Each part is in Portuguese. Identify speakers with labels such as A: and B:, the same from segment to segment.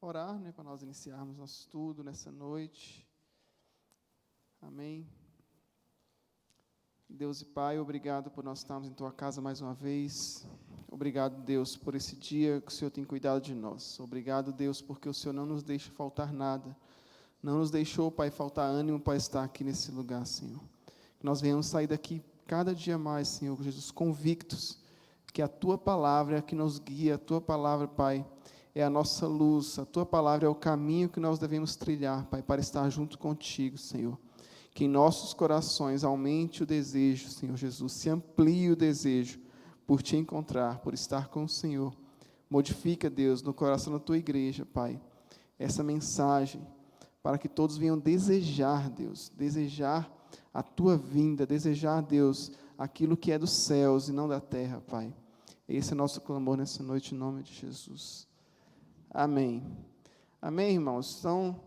A: orar, para nós iniciarmos nosso estudo nessa noite. Amém. Deus e Pai, obrigado por nós estarmos em Tua casa mais uma vez. Obrigado, Deus, por esse dia que o Senhor tem cuidado de nós. Obrigado, Deus, porque o Senhor não nos deixa faltar nada. Não nos deixou, Pai, faltar ânimo para estar aqui nesse lugar, Senhor. Que nós venhamos sair daqui cada dia mais, Senhor Jesus, convictos que a Tua palavra é a que nos guia, a Tua palavra, Pai, é a nossa luz, a Tua palavra é o caminho que nós devemos trilhar, Pai, para estar junto contigo, Senhor. Que em nossos corações aumente o desejo, Senhor Jesus, se amplie o desejo por Te encontrar, por estar com o Senhor. Modifica, Deus, no coração da Tua igreja, Pai, essa mensagem, para que todos venham desejar, Deus, desejar a Tua vinda, desejar, Deus, aquilo que é dos céus e não da terra, Pai. Esse é o nosso clamor nessa noite, em nome de Jesus. Amém. Amém, irmãos? Então,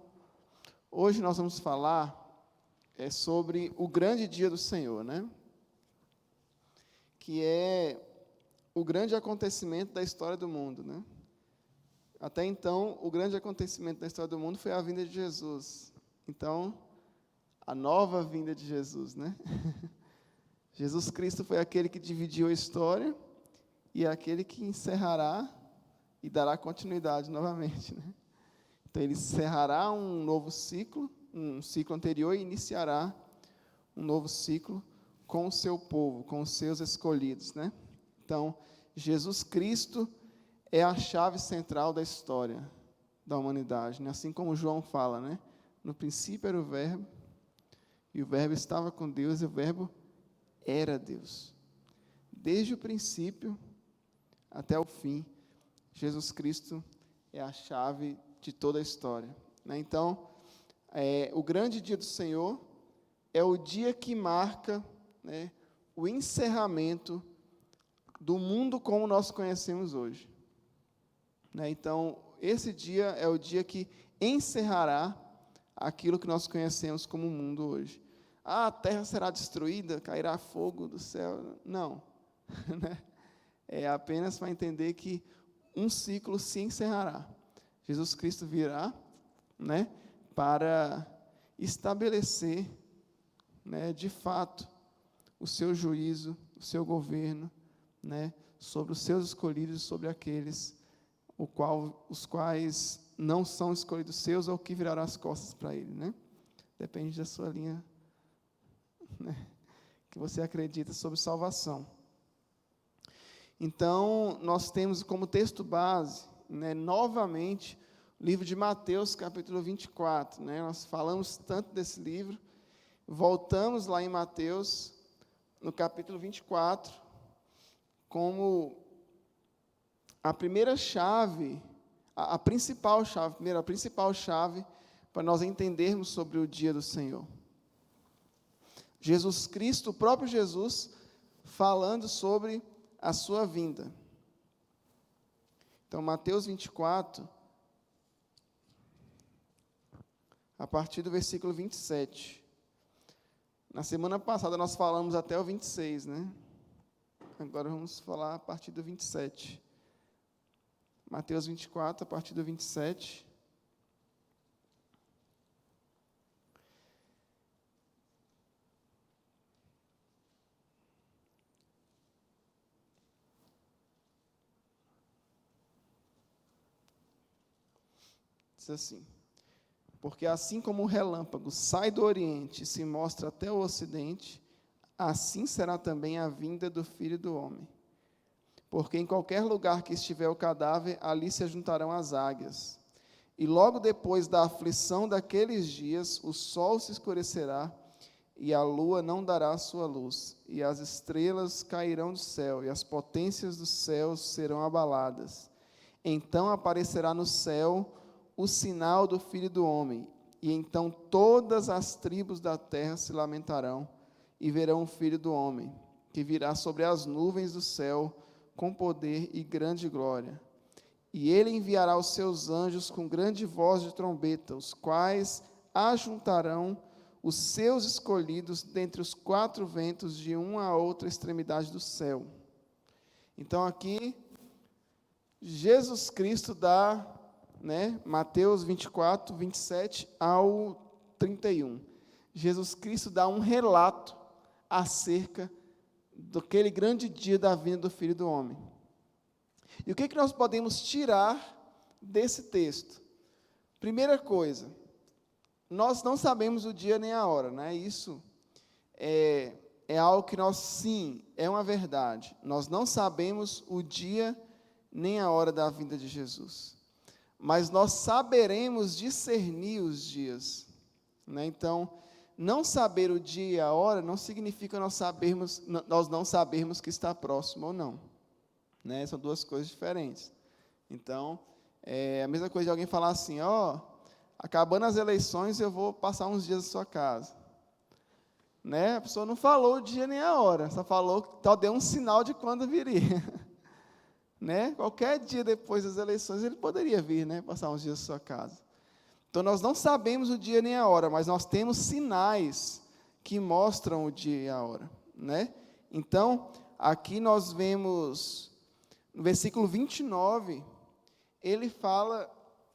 A: hoje nós vamos falar sobre o grande dia do Senhor, né? Que é o grande acontecimento da história do mundo, né? Até então, o grande acontecimento da história do mundo foi a vinda de Jesus. Então, a nova vinda de Jesus, né? Jesus Cristo foi aquele que dividiu a história e é aquele que encerrará e dará continuidade novamente, né? Então, ele encerrará um novo ciclo, um ciclo anterior, e iniciará um novo ciclo com o seu povo, com os seus escolhidos, né? Então, Jesus Cristo é a chave central da história da humanidade, né? Assim como João fala, né? No princípio era o Verbo, e o Verbo estava com Deus, e o Verbo era Deus. Desde o princípio até o fim, Jesus Cristo é a chave de toda a história, né? Então, o grande dia do Senhor é o dia que marca, né, o encerramento do mundo como nós conhecemos hoje, né? Então, esse dia é o dia que encerrará aquilo que nós conhecemos como mundo hoje. A terra será destruída, cairá fogo do céu. Não. Né? É apenas para entender que um ciclo se encerrará. Jesus Cristo virá, né, para estabelecer, né, de fato, o seu juízo, o seu governo, né, sobre os seus escolhidos, sobre aqueles os quais não são escolhidos seus ou que virarão as costas para ele, né? Depende da sua linha, né, que você acredita sobre salvação. Então, nós temos como texto base, né, novamente, o livro de Mateus, capítulo 24, né? Nós falamos tanto desse livro, voltamos lá em Mateus, no capítulo 24, como a primeira chave, a principal chave para nós entendermos sobre o dia do Senhor. Jesus Cristo, o próprio Jesus, falando sobre a sua vinda. Então, Mateus 24, a partir do versículo 27. Na semana passada nós falamos até o 26, né? Agora vamos falar a partir do 27. Mateus 24, a partir do 27. Diz assim: porque assim como o relâmpago sai do Oriente e se mostra até o Ocidente, assim será também a vinda do Filho do Homem. Porque em qualquer lugar que estiver o cadáver, ali se ajuntarão as águias. E logo depois da aflição daqueles dias, o sol se escurecerá, e a lua não dará sua luz, e as estrelas cairão do céu, e as potências dos céus serão abaladas. Então aparecerá no céu o sinal do Filho do Homem, e então todas as tribos da terra se lamentarão, e verão o Filho do Homem, que virá sobre as nuvens do céu, com poder e grande glória. E ele enviará os seus anjos com grande voz de trombeta, os quais ajuntarão os seus escolhidos dentre os quatro ventos de uma a outra extremidade do céu. Então aqui, Jesus Cristo dá né? Mateus 24, 27 ao 31. Jesus Cristo dá um relato acerca daquele grande dia da vinda do Filho do Homem. E o que nós podemos tirar desse texto? Primeira coisa, nós não sabemos o dia nem a hora, né? Isso é algo que nós, sim, é uma verdade. Nós não sabemos o dia nem a hora da vinda de Jesus. Mas nós saberemos discernir os dias, né? Então, não saber o dia e a hora não significa nós não sabermos que está próximo ou não, né? São duas coisas diferentes. Então, é a mesma coisa de alguém falar assim, acabando as eleições eu vou passar uns dias na sua casa, né? A pessoa não falou o dia nem a hora, só deu um sinal de quando viria, né? Qualquer dia depois das eleições ele poderia vir, né? Passar uns dias na sua casa. Então, nós não sabemos o dia nem a hora, mas nós temos sinais que mostram o dia e a hora, né? Então, aqui nós vemos, no versículo 29, ele fala,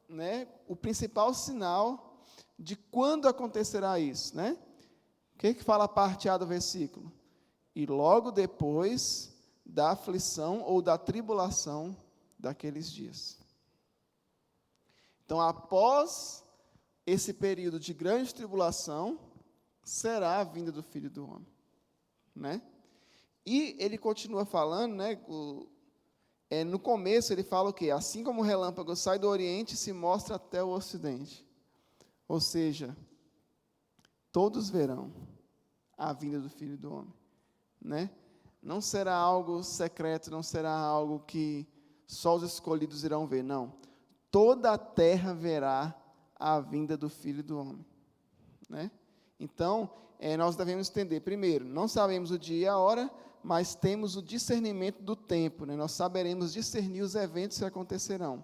A: né, o principal sinal de quando acontecerá isso, né? O que fala a parte A do versículo? E logo depois da aflição ou da tribulação daqueles dias. Então, após esse período de grande tribulação, será a vinda do Filho do Homem, né? E ele continua falando, né? No começo ele fala o quê? Assim como o relâmpago sai do Oriente e se mostra até o Ocidente. Ou seja, todos verão a vinda do Filho do Homem, né? Não será algo secreto, não será algo que só os escolhidos irão ver, não. Toda a terra verá a vinda do Filho do Homem, né? Então, nós devemos entender, primeiro, não sabemos o dia e a hora, mas temos o discernimento do tempo, né? Nós saberemos discernir os eventos que acontecerão,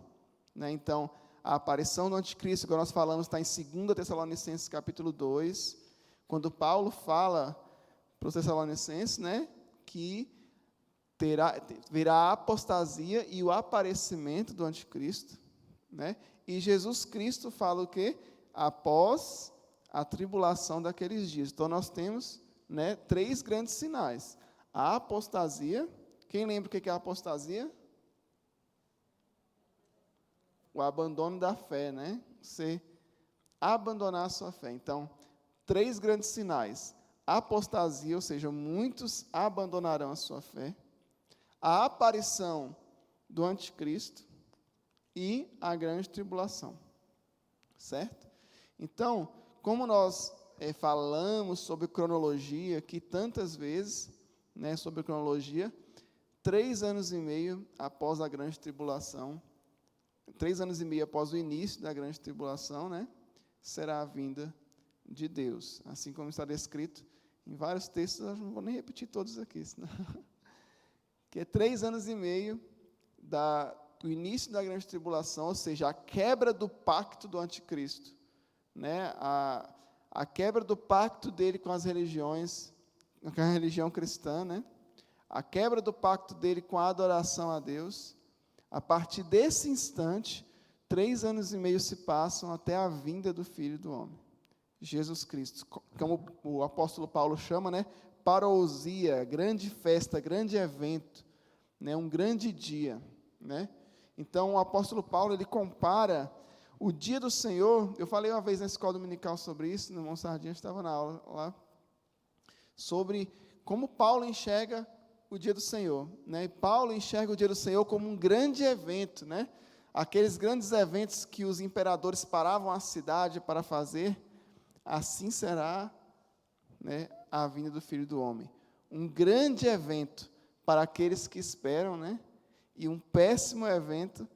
A: né? Então, a aparição do anticristo, que nós falamos, está em 2 Tessalonicenses capítulo 2, quando Paulo fala para os Tessalonicenses, né, que virá a apostasia e o aparecimento do anticristo, né? E Jesus Cristo fala o quê? Após a tribulação daqueles dias. Então, nós temos, né, 3 grandes sinais. A apostasia. Quem lembra o que é a apostasia? O abandono da fé, né? Você abandonar a sua fé. Então, 3 grandes sinais. A apostasia, ou seja, muitos abandonarão a sua fé. A aparição do anticristo e a grande tribulação, certo? Então, como nós falamos sobre cronologia aqui tantas vezes, né, sobre cronologia, 3 anos e meio após a grande tribulação, 3 anos e meio após o início da grande tribulação, né, será a vinda de Deus, assim como está descrito em vários textos. Eu não vou nem repetir todos aqui, senão que é 3 anos e meio do início da grande tribulação, ou seja, a quebra do pacto do anticristo, né? A quebra do pacto dele com as religiões, com a religião cristã, né? A quebra do pacto dele com a adoração a Deus. A partir desse instante, 3 anos e meio se passam até a vinda do Filho do Homem, Jesus Cristo, como o apóstolo Paulo chama, né? Parousia, grande festa, grande evento, né? Um grande dia, né? Então, o apóstolo Paulo, ele compara o dia do Senhor. Eu falei uma vez na escola dominical sobre isso, no irmão Sardinha estava na aula lá, sobre como Paulo enxerga o dia do Senhor, né? E Paulo enxerga o dia do Senhor como um grande evento, né? Aqueles grandes eventos que os imperadores paravam a cidade para fazer, assim será, né, a vinda do Filho do Homem. Um grande evento para aqueles que esperam, né? E um péssimo evento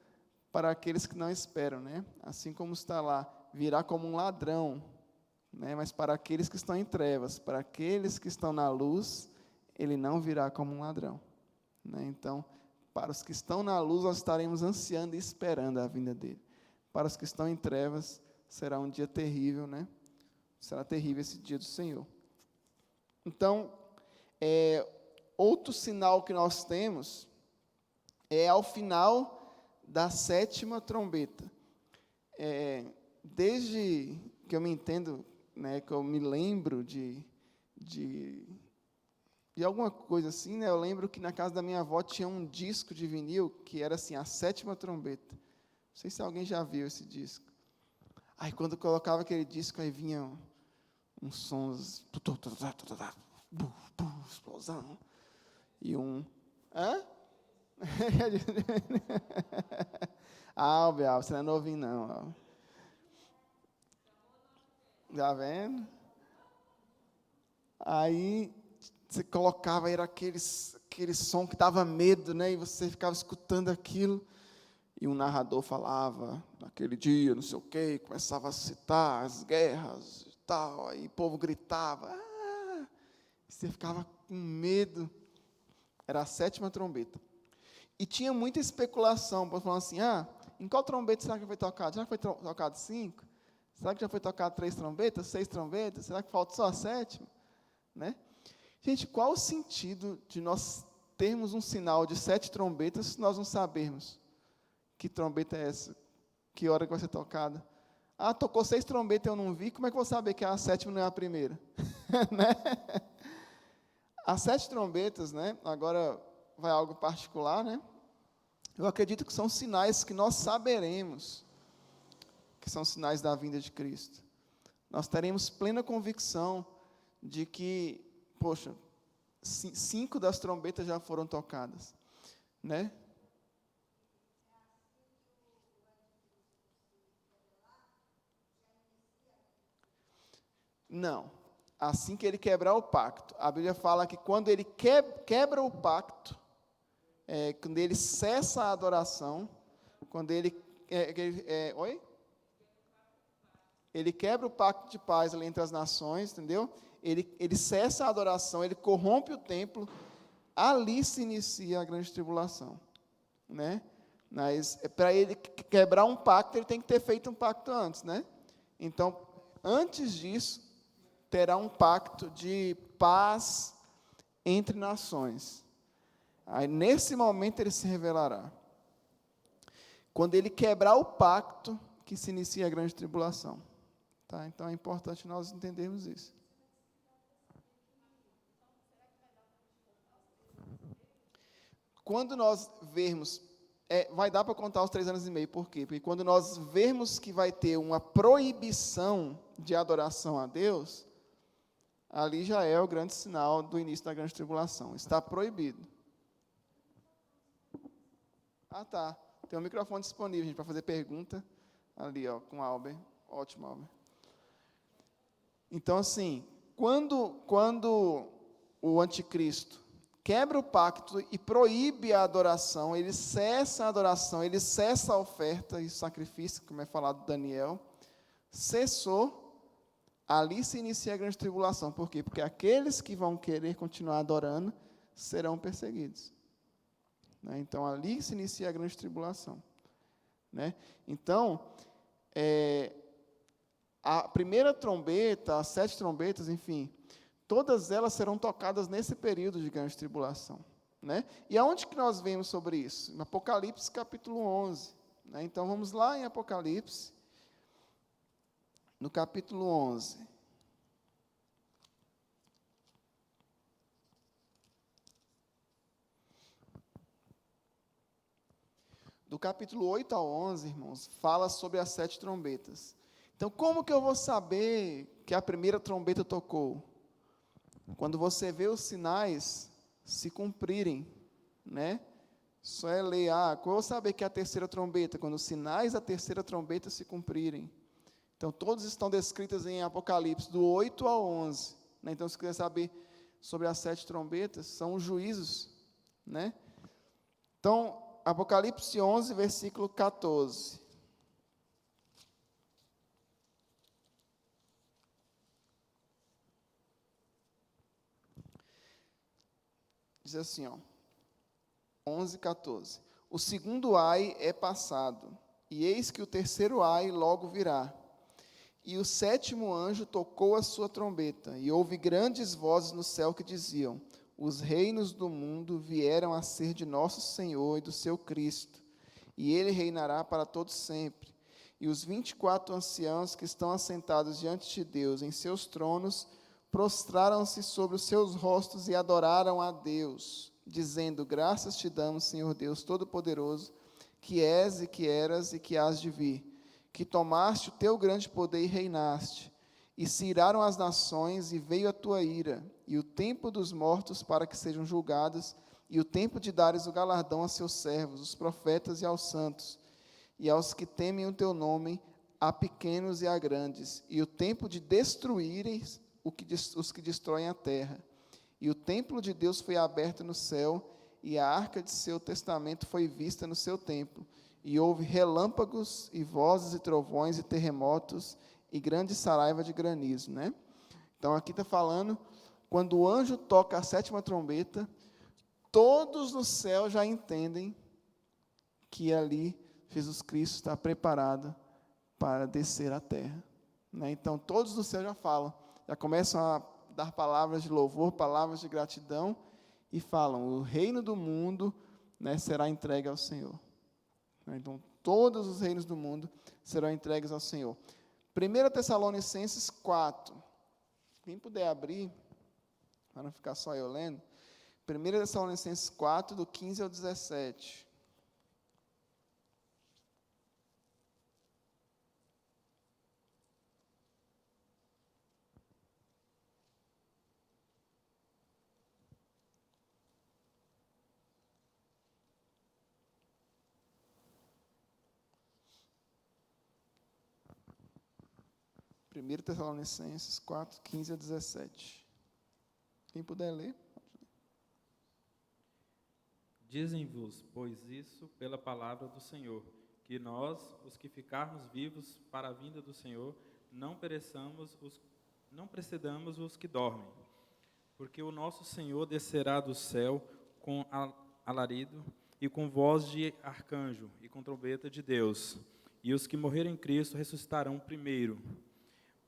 A: para aqueles que não esperam, né? Assim como está lá, virá como um ladrão, né? Mas para aqueles que estão em trevas, para aqueles que estão na luz, ele não virá como um ladrão, né? Então, para os que estão na luz, nós estaremos ansiando e esperando a vinda dele. Para os que estão em trevas, será um dia terrível, né? Será terrível esse dia do Senhor. Então, outro sinal que nós temos é ao final da 7ª trombeta. desde que eu me entendo, né, que eu me lembro de alguma coisa assim, né, eu lembro que na casa da minha avó tinha um disco de vinil que era assim, a sétima trombeta. Não sei se alguém já viu esse disco. Aí quando eu colocava aquele disco, aí vinha uns sons, explosão, e um... Hã? Albe, você não é novinho não. Albe. Já vendo? Aí você colocava, era aquele som que dava medo, né? E você ficava escutando aquilo. E um narrador falava, naquele dia, não sei o quê, começava a citar as guerras e tal. Aí o povo gritava. Ah! Você ficava com medo. Era a sétima trombeta. E tinha muita especulação, falando assim, em qual trombeta será que foi tocado? Já foi tocado 5? Será que já foi tocado 3 trombetas, 6 trombetas? Será que falta só a sétima? Né? Gente, qual o sentido de nós termos um sinal de 7 trombetas se nós não sabermos que trombeta é essa? Que hora que vai ser tocada? Tocou 6 trombetas e eu não vi, como é que eu vou saber que a sétima não é a primeira? Né? As 7 trombetas, né? Agora vai algo particular, né? Eu acredito que são sinais que nós saberemos que são sinais da vinda de Cristo. Nós teremos plena convicção de que, 5 das trombetas já foram tocadas, né? Não. Assim que ele quebrar o pacto. A Bíblia fala que quando ele quebra o pacto, quando ele cessa a adoração, quando ele... oi? Ele quebra o pacto de paz ali entre as nações, entendeu? Ele cessa a adoração, ele corrompe o templo, ali se inicia a grande tribulação, né? Mas para ele quebrar um pacto, ele tem que ter feito um pacto antes, né? Então, antes disso, terá um pacto de paz entre nações. Aí, nesse momento, ele se revelará. Quando ele quebrar o pacto, que se inicia a grande tribulação. Tá? Então, é importante nós entendermos isso. Quando nós vermos, vai dar para contar os 3 anos e meio, por quê? Porque quando nós vermos que vai ter uma proibição de adoração a Deus, ali já é o grande sinal do início da grande tribulação. Está proibido. Tá. Tem um microfone disponível, gente, para fazer pergunta. Ali, com o Albert. Ótimo, Albert. Então, assim, quando o anticristo quebra o pacto e proíbe a adoração, ele cessa a adoração, ele cessa a oferta e sacrifício, como é falado de Daniel, cessou, ali se inicia a grande tribulação. Por quê? Porque aqueles que vão querer continuar adorando serão perseguidos. Né? Então, ali se inicia a grande tribulação. Né? Então, a primeira trombeta, as 7 trombetas, enfim, todas elas serão tocadas nesse período de grande tribulação. Né? E aonde que nós vemos sobre isso? No Apocalipse, capítulo 11. Né? Então, vamos lá em Apocalipse, no capítulo 11. Do capítulo 8 ao 11, irmãos, fala sobre as 7 trombetas. Então, como que eu vou saber que a primeira trombeta tocou? Quando você vê os sinais se cumprirem, né? Só é ler, como eu vou saber que é a terceira trombeta? Quando os sinais da terceira trombeta se cumprirem. Então, todos estão descritos em Apocalipse, do 8 ao 11. Né? Então, se quiser saber sobre as 7 trombetas, são os juízos, né? Então, Apocalipse 11, versículo 14. Diz assim, 11, 14. O segundo ai é passado, e eis que o terceiro ai logo virá. E o 7º anjo tocou a sua trombeta, e houve grandes vozes no céu que diziam: os reinos do mundo vieram a ser de nosso Senhor e do seu Cristo, e ele reinará para todos sempre. E os 24 anciãos que estão assentados diante de Deus em seus tronos prostraram-se sobre os seus rostos e adoraram a Deus, dizendo: graças te damos, Senhor Deus Todo-Poderoso, que és e que eras e que hás de vir, que tomaste o teu grande poder e reinaste. E se iraram as nações, e veio a tua ira, e o tempo dos mortos para que sejam julgados, e o tempo de dares o galardão a seus servos, os profetas e aos santos, e aos que temem o teu nome, a pequenos e a grandes, e o tempo de destruíreis os que destroem a terra. E o templo de Deus foi aberto no céu, e a arca de seu testamento foi vista no seu templo. E houve relâmpagos, e vozes, e trovões, e terremotos, e grande saraiva de granizo, né? Então, aqui está falando, quando o anjo toca a 7ª trombeta, todos no céu já entendem que ali Jesus Cristo está preparado para descer à terra, né? Então, todos no céu já falam, já começam a dar palavras de louvor, palavras de gratidão, e falam: o reino do mundo, né, será entregue ao Senhor. Então, todos os reinos do mundo serão entregues ao Senhor. 1 Tessalonicenses 4. Quem puder abrir, para não ficar só eu lendo. 1 Tessalonicenses 4, do 15 ao 17. Primeiro Tessalonicenses 4, 15 a 17. Quem puder ler.
B: Dizem-vos, pois, isso pela palavra do Senhor, que nós, os que ficarmos vivos para a vinda do Senhor, não precedamos os que dormem. Porque o nosso Senhor descerá do céu com alarido e com voz de arcanjo e com trombeta de Deus. E os que morrerem em Cristo ressuscitarão primeiro.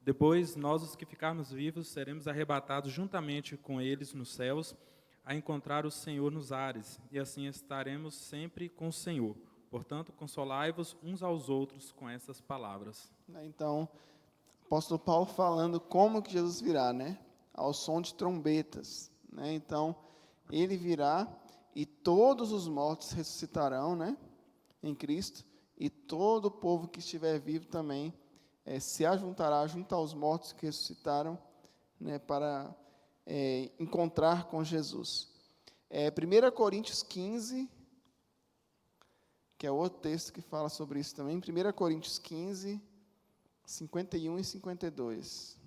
B: Depois, nós, os que ficarmos vivos, seremos arrebatados juntamente com eles nos céus, a encontrar o Senhor nos ares, e assim estaremos sempre com o Senhor. Portanto, consolai-vos uns aos outros com essas palavras.
A: Então, o apóstolo Paulo falando como que Jesus virá, né? Ao som de trombetas, né? Então, ele virá e todos os mortos ressuscitarão, né? Em Cristo, e todo o povo que estiver vivo também se ajuntará junto aos mortos que ressuscitaram, né, para encontrar com Jesus. 1 Coríntios 15, que é outro texto que fala sobre isso também. 1 Coríntios 15, 51 e 52.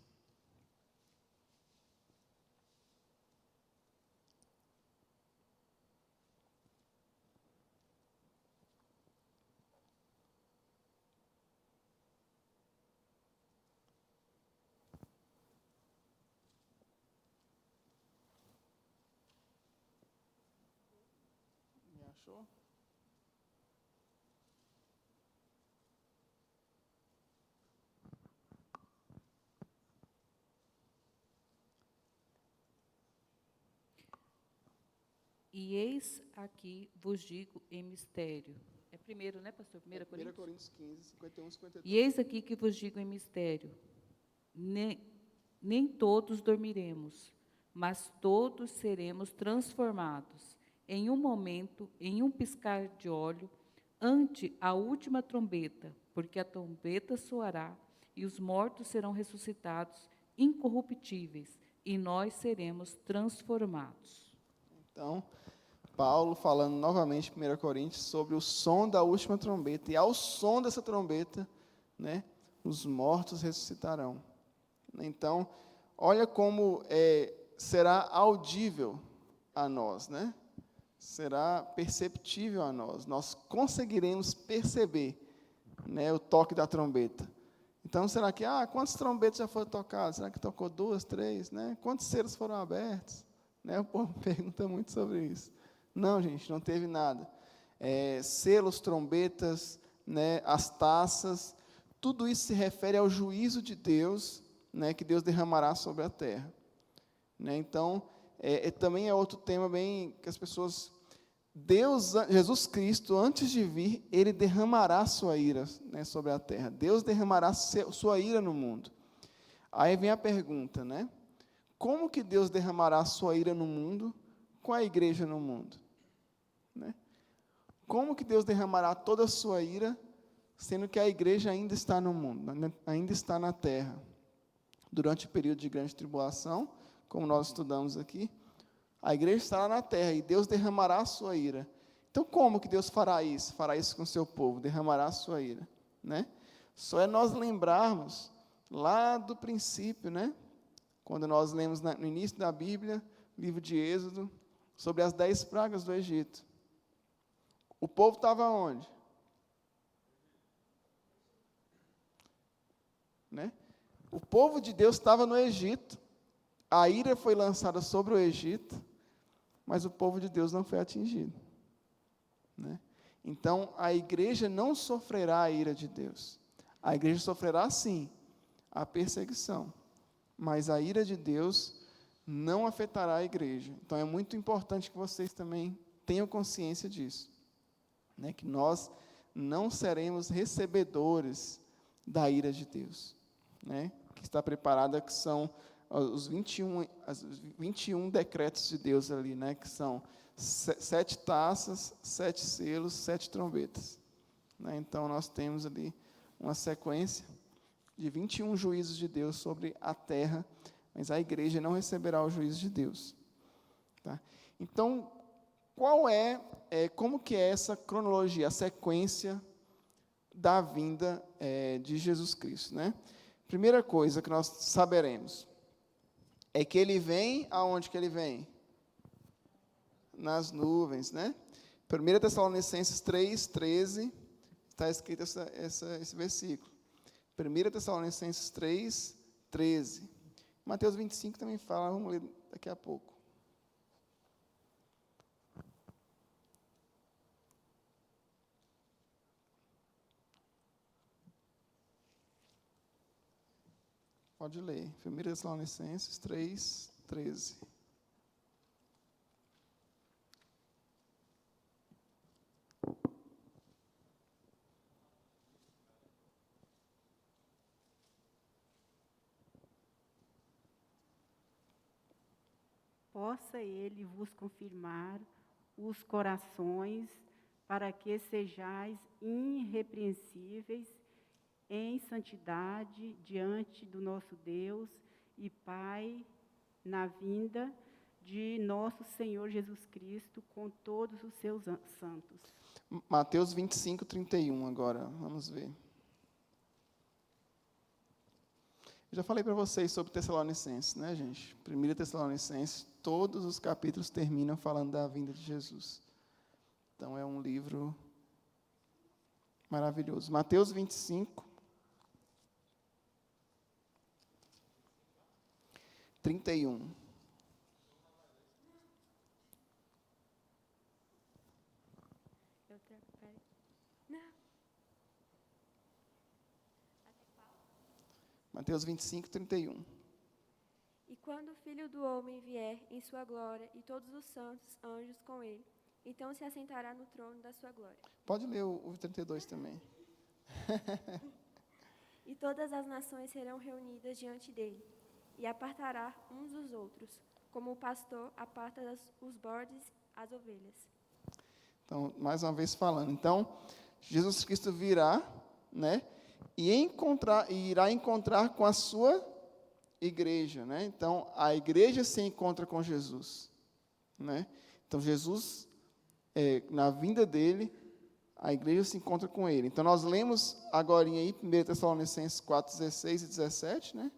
A: Me achou?
C: E eis aqui vos digo em mistério. É primeiro, né, pastor? 1
A: 1
C: Coríntios?
A: Coríntios 15, 51 e 52.
C: E eis aqui que vos digo em mistério. Nem todos dormiremos, mas todos seremos transformados, em um momento, em um piscar de olho, ante a última trombeta, porque a trombeta soará, e os mortos serão ressuscitados, incorruptíveis, e nós seremos transformados.
A: Então, Paulo falando novamente em 1 Coríntios sobre o som da última trombeta, e ao som dessa trombeta, né, os mortos ressuscitarão. Então, olha como será audível a nós, né? Será perceptível a nós. Nós conseguiremos perceber, né, o toque da trombeta. Então, será que, quantas trombetas já foram tocadas? Será que tocou 2, 3, né? Quantos selos foram abertos? Né? O povo pergunta muito sobre isso. Não, gente, não teve nada. Selos, trombetas, né, as taças, tudo isso se refere ao juízo de Deus, né, que Deus derramará sobre a terra. Né? Então, também é outro tema bem que as pessoas Jesus Cristo, antes de vir, ele derramará sua ira, né, sobre a terra. Deus derramará sua ira no mundo. Aí vem a pergunta, né? Como que Deus derramará sua ira no mundo com a igreja no mundo? Né? Como que Deus derramará toda a sua ira, sendo que a igreja ainda está no mundo, ainda está na terra? Durante o período de grande tribulação, como nós estudamos aqui, a igreja estará na terra e Deus derramará a sua ira. Então, como que Deus fará isso? Fará isso com o seu povo, derramará a sua ira, né? Só é nós lembrarmos lá do princípio, né? Quando nós lemos no início da Bíblia, livro de Êxodo, sobre as 10 pragas do Egito. O povo estava onde? Né? O povo de Deus estava no Egito. A ira foi lançada sobre o Egito, mas o povo de Deus não foi atingido. Né? Então, a igreja não sofrerá a ira de Deus. A igreja sofrerá, sim, a perseguição, mas a ira de Deus não afetará a igreja. Então, é muito importante que vocês também tenham consciência disso, né? Que nós não seremos recebedores da ira de Deus, né? Que está preparada, que são os 21 decretos de Deus ali, né? Que são 7 taças, 7 selos, 7 trombetas. Né? Então, nós temos ali uma sequência de 21 juízos de Deus sobre a terra, mas a igreja não receberá o juízo de Deus. Tá? Então, como que é essa cronologia, a sequência da vinda de Jesus Cristo? Né? Primeira coisa que nós saberemos é que ele vem, aonde que ele vem? Nas nuvens, né? 1 Tessalonicenses 3:13, está escrito esse versículo. 1 Tessalonicenses 3:13. Mateus 25 também fala, vamos ler daqui a pouco. Pode ler. 1 Tessalonicenses 3:13.
D: Possa ele vos confirmar os corações, para que sejais irrepreensíveis em santidade diante do nosso Deus e Pai, na vinda de nosso Senhor Jesus Cristo, com todos os seus santos.
A: Mateus 25:31 agora, vamos ver. Eu já falei para vocês sobre Tessalonicenses, né, gente? 1 Tessalonicenses, todos os capítulos terminam falando da vinda de Jesus. Então, é um livro maravilhoso. Mateus 25, 31. Mateus 25, 31.
E: E quando o Filho do Homem vier em sua glória e todos os santos anjos com ele, então se assentará no trono da sua glória.
A: Pode ler o 32 também.
E: E todas as nações serão reunidas diante dele, e apartará uns dos outros, como o pastor aparta os bodes às ovelhas.
A: Então, mais uma vez falando. Então, Jesus Cristo virá, né? E irá encontrar com a sua igreja, né? Então, a igreja se encontra com Jesus, né? Então, Jesus, na vinda dele, a igreja se encontra com ele. Então, nós lemos agora aí, 1 Tessalonicenses 4:16 e 17, né?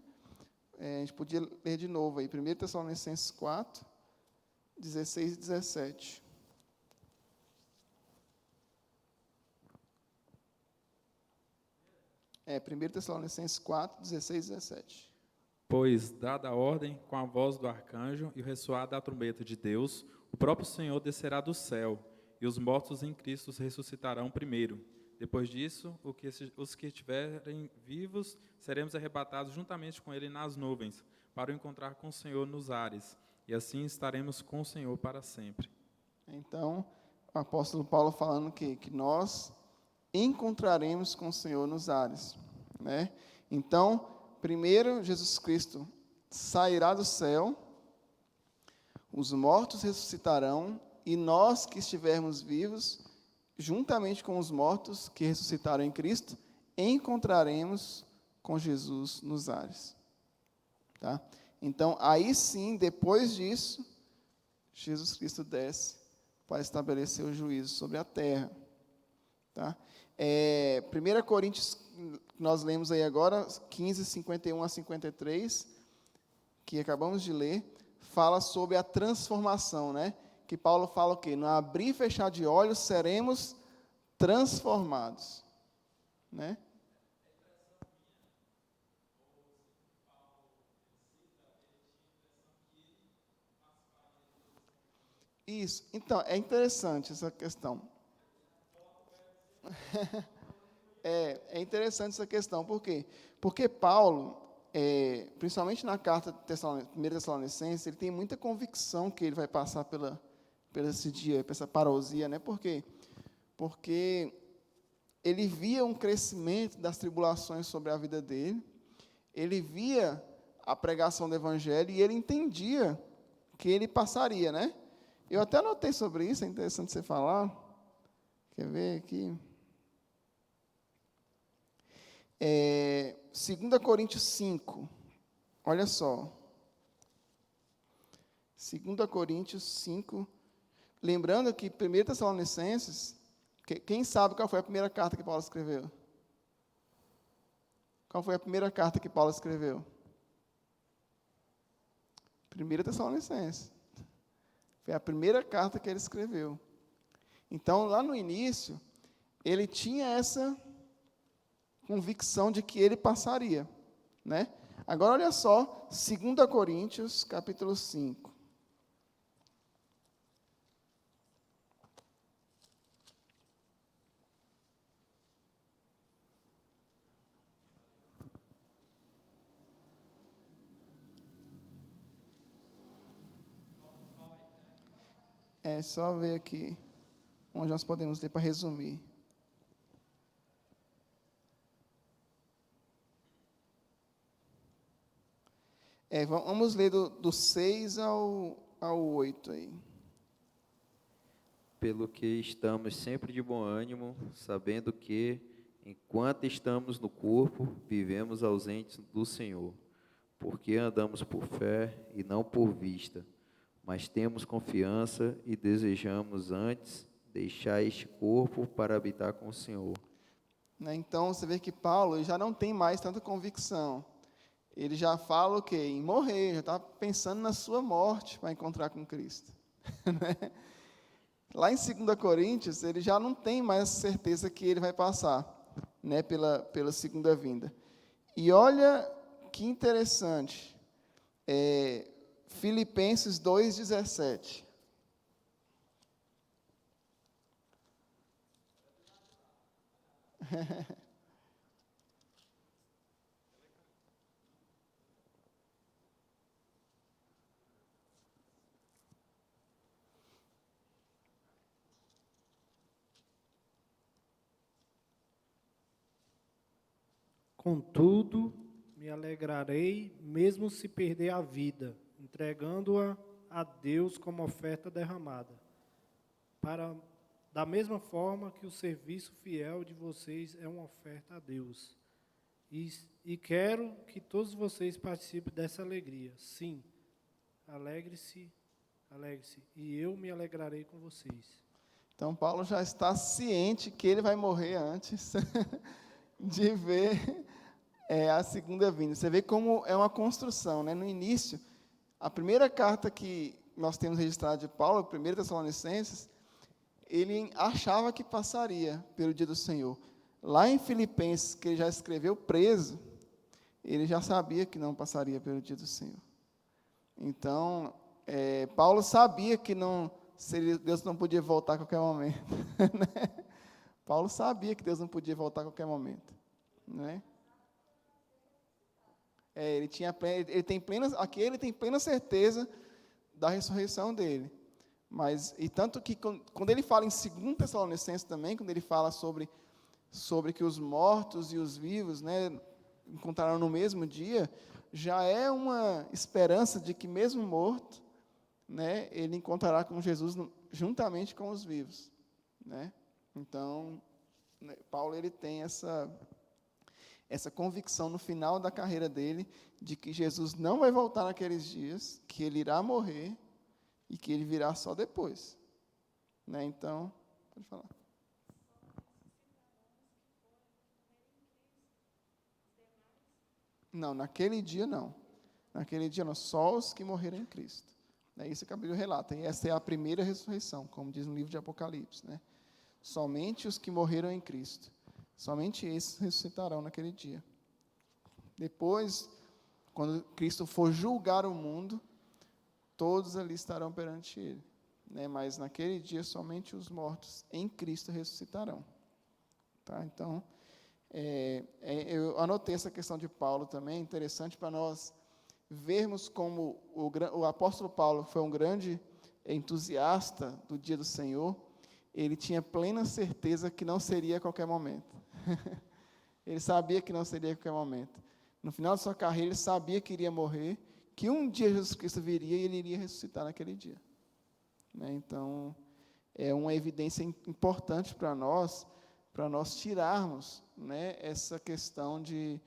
A: A gente podia ler de novo aí, 1 Tessalonicenses 4:16 e 17. 1 Tessalonicenses 4:16 e 17.
B: Pois, dada a ordem, com a voz do arcanjo e o ressoar da trombeta de Deus, o próprio Senhor descerá do céu, e os mortos em Cristo ressuscitarão primeiro. Depois disso, os que estiverem vivos, seremos arrebatados juntamente com ele nas nuvens, para o encontrar com o Senhor nos ares, e assim estaremos com o Senhor para sempre.
A: Então, o apóstolo Paulo falando que nós encontraremos com o Senhor nos ares, né? Então, primeiro, Jesus Cristo sairá do céu, os mortos ressuscitarão, e nós que estivermos vivos, juntamente com os mortos que ressuscitaram em Cristo, encontraremos com Jesus nos ares. Tá? Então, aí sim, depois disso, Jesus Cristo desce para estabelecer o juízo sobre a terra. Tá? 1 Coríntios, nós lemos aí agora, 15, 51 a 53, que acabamos de ler, fala sobre a transformação, né? Que Paulo fala o quê? No abrir e fechar de olhos, seremos transformados. Né? Isso. Então, é interessante essa questão. É interessante essa questão. Por quê? Porque Paulo, principalmente na carta de 1 Tessalonicenses, ele tem muita convicção que ele vai passar pelo esse dia, por essa parousia. Né? Por quê? Porque ele via um crescimento das tribulações sobre a vida dele, ele via a pregação do Evangelho e ele entendia que ele passaria, né? Eu até anotei sobre isso, é interessante você falar. Quer ver aqui? 2 Coríntios 5, olha só. 2 Coríntios 5, lembrando que 1 Tessalonicenses, quem sabe qual foi a primeira carta que Paulo escreveu? Qual foi a primeira carta que Paulo escreveu? 1 Tessalonicenses. Foi a primeira carta que ele escreveu. Então, lá no início, ele tinha essa convicção de que ele passaria. Né? Agora, olha só, 2 Coríntios, capítulo 5. É só ver aqui onde nós podemos ler para resumir. Vamos ler do 6 ao 8 aí.
F: Pelo que estamos sempre de bom ânimo, sabendo que, enquanto estamos no corpo, vivemos ausentes do Senhor, porque andamos por fé e não por vista. Mas temos confiança e desejamos antes deixar este corpo para habitar com o Senhor.
A: Então, você vê que Paulo já não tem mais tanta convicção. Ele já fala o quê? Em morrer, já está pensando na sua morte para encontrar com Cristo. Né? Lá em 2 Coríntios, ele já não tem mais essa certeza que ele vai passar, né, pela segunda vinda. E olha que interessante. Filipenses 2,17.
G: Contudo, me alegrarei, mesmo se perder a vida, entregando-a a Deus como oferta derramada, da mesma forma que o serviço fiel de vocês é uma oferta a Deus. E quero que todos vocês participem dessa alegria. Sim, alegre-se, e eu me alegrarei com vocês.
A: Então, Paulo já está ciente que ele vai morrer antes de ver a segunda vinda. Você vê como é uma construção, né? No início, a primeira carta que nós temos registrada de Paulo, 1 Tessalonicenses, ele achava que passaria pelo dia do Senhor. Lá em Filipenses, que ele já escreveu preso, ele já sabia que não passaria pelo dia do Senhor. Então, Paulo sabia que Deus não podia voltar a qualquer momento. Né? Paulo sabia que Deus não podia voltar a qualquer momento. Né? Ele tem plena certeza da ressurreição dele. Mas, e tanto que, quando ele fala em 2 Tessalonicenses também, quando ele fala sobre que os mortos e os vivos, né, encontrarão no mesmo dia, já é uma esperança de que, mesmo morto, né, ele encontrará com Jesus juntamente com os vivos, né? Então, né, Paulo ele tem essa convicção no final da carreira dele de que Jesus não vai voltar naqueles dias, que ele irá morrer e que ele virá só depois, né? Então, pode falar. Não, naquele dia não. Naquele dia não, só os que morreram em Cristo. É isso que a Bíblia relata. E essa é a primeira ressurreição, como diz no livro de Apocalipse, né? Somente os que morreram em Cristo. Somente esses ressuscitarão naquele dia. Depois, quando Cristo for julgar o mundo, todos ali estarão perante Ele, né? Mas naquele dia, somente os mortos em Cristo ressuscitarão. Tá? Então, eu anotei essa questão de Paulo também, interessante para nós vermos como o apóstolo Paulo foi um grande entusiasta do dia do Senhor. Ele tinha plena certeza que não seria a qualquer momento. Ele sabia que não seria a qualquer momento. No final de sua carreira, ele sabia que iria morrer, que um dia Jesus Cristo viria e ele iria ressuscitar naquele dia, né? Então, é uma evidência importante para nós tirarmos, né, essa questão de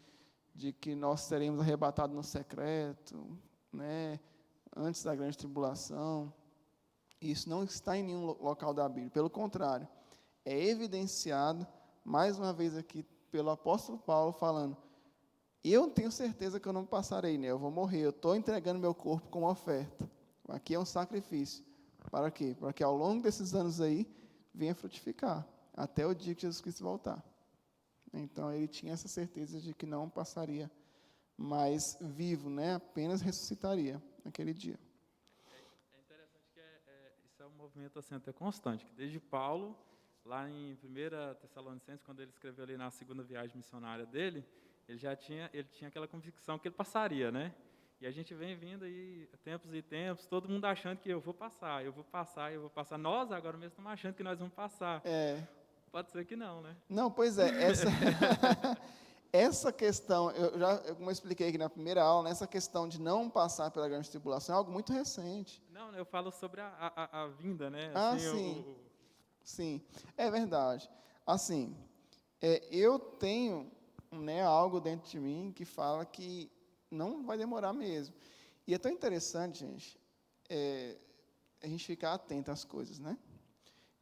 A: que nós seremos arrebatados no secreto, né, antes da grande tribulação. Isso não está em nenhum local da Bíblia. Pelo contrário, é evidenciado, mais uma vez aqui, pelo apóstolo Paulo, falando: eu tenho certeza que eu não passarei, né? Eu vou morrer, eu estou entregando meu corpo como oferta. Aqui é um sacrifício. Para quê? Para que ao longo desses anos aí, venha frutificar, até o dia que Jesus Cristo voltar. Então, ele tinha essa certeza de que não passaria mais vivo, né? Apenas ressuscitaria naquele dia.
B: É interessante que isso é um movimento assim, até constante, que desde Paulo, lá em 1 Tessalonicenses, quando ele escreveu ali na segunda viagem missionária dele, ele tinha aquela convicção que ele passaria, né? E a gente vem vindo aí, tempos e tempos, todo mundo achando que eu vou passar. Nós agora mesmo estamos achando que nós vamos passar. Pode ser que não, né?
A: Não, pois é, essa questão, como eu expliquei aqui na primeira aula, né, essa questão de não passar pela grande tribulação é algo muito recente.
B: Não, eu falo sobre a vinda, né?
A: Assim, sim, é verdade. Assim, eu tenho, né, algo dentro de mim que fala que não vai demorar mesmo. E é tão interessante, gente, a gente ficar atento às coisas, né?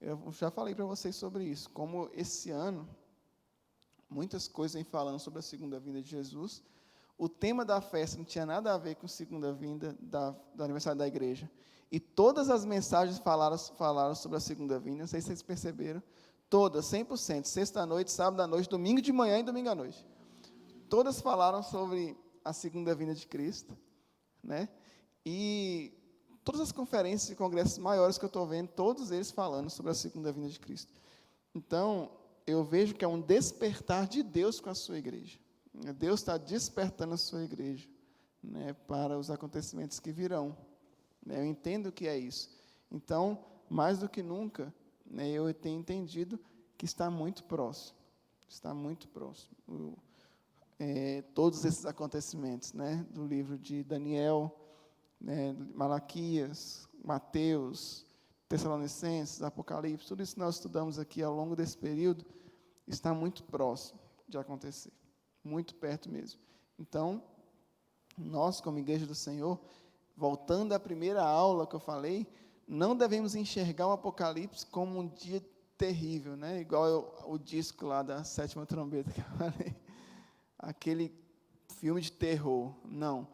A: Eu já falei para vocês sobre isso, como esse ano, muitas coisas vêm falando sobre a segunda vinda de Jesus. O tema da festa não tinha nada a ver com a segunda vinda do aniversário da igreja. E todas as mensagens falaram sobre a segunda vinda, não sei se vocês perceberam, todas, 100%, sexta-noite, sábado-à-noite, domingo de manhã e domingo à noite. Todas falaram sobre a segunda vinda de Cristo, né? E todas as conferências e congressos maiores que eu estou vendo, todos eles falando sobre a segunda vinda de Cristo. Então, eu vejo que é um despertar de Deus com a sua igreja. Deus está despertando a sua igreja, né, para os acontecimentos que virão. Eu entendo que é isso. Então, mais do que nunca, né, eu tenho entendido que está muito próximo. Está muito próximo. Todos esses acontecimentos, né, do livro de Daniel, né, Malaquias, Mateus, Tessalonicenses, Apocalipse, tudo isso que nós estudamos aqui ao longo desse período, está muito próximo de acontecer, muito perto mesmo. Então, nós, como Igreja do Senhor, voltando à primeira aula que eu falei, não devemos enxergar o Apocalipse como um dia terrível, né? Igual o disco lá da Sétima Trombeta que eu falei, aquele filme de terror. Não.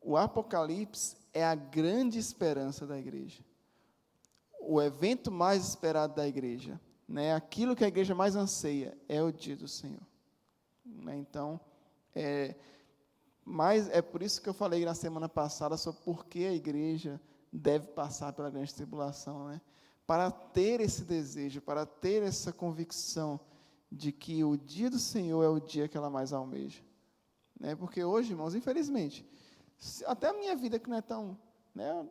A: O Apocalipse é a grande esperança da igreja. O evento mais esperado da igreja, né? Aquilo que a igreja mais anseia é o dia do Senhor. Né? Então, é por isso que eu falei na semana passada sobre por que a igreja deve passar pela grande tribulação, né? Para ter esse desejo, para ter essa convicção de que o dia do Senhor é o dia que ela mais almeja. Né? Porque hoje, irmãos, infelizmente, até a minha vida que não é tão, né,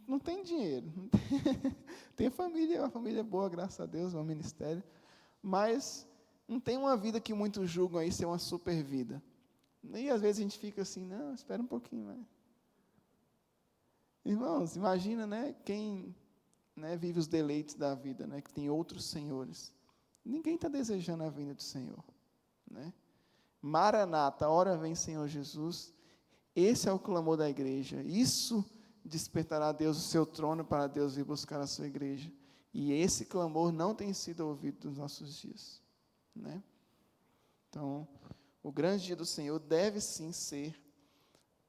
A: não tem dinheiro, não tem, tem família, uma família boa, graças a Deus, um ministério, mas não tem uma vida que muitos julgam aí ser uma super vida. E às vezes a gente fica assim, não, espera um pouquinho mais. Irmãos, imagina, né, quem, né, vive os deleites da vida, né, que tem outros senhores. Ninguém está desejando a vinda do Senhor, né? Maranata, hora vem Senhor Jesus. Esse é o clamor da igreja. Isso despertará a Deus o seu trono para Deus vir buscar a sua igreja. E esse clamor não tem sido ouvido nos nossos dias, né? Então, o grande dia do Senhor deve sim ser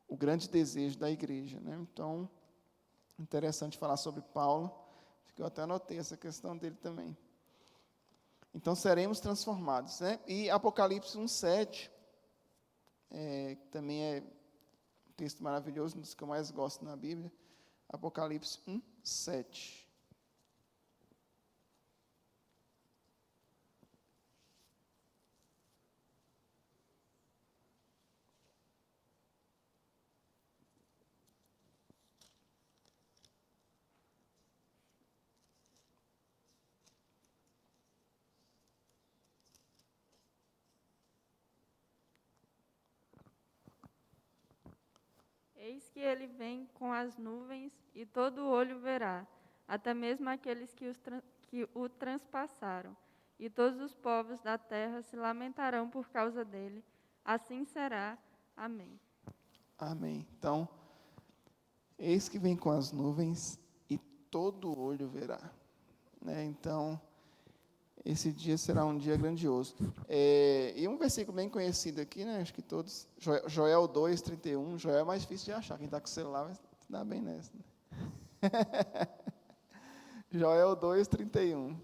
A: o grande desejo da igreja, né? Então, interessante falar sobre Paulo, eu até anotei essa questão dele também. Então, seremos transformados, né? E Apocalipse 1:7, também é um texto maravilhoso, um dos que eu mais gosto na Bíblia. Apocalipse 1:7.
H: Eis que ele vem com as nuvens, e todo olho verá, até mesmo aqueles que o transpassaram, e todos os povos da terra se lamentarão por causa dele. Assim será. Amém.
A: Amém. Então, eis que vem com as nuvens, e todo olho verá, né? Então, esse dia será um dia grandioso. E um versículo bem conhecido aqui, né? Acho que todos. Joel 2:31. Joel é mais difícil de achar. Quem está com o celular vai se dar bem nessa, né? Joel 2:31.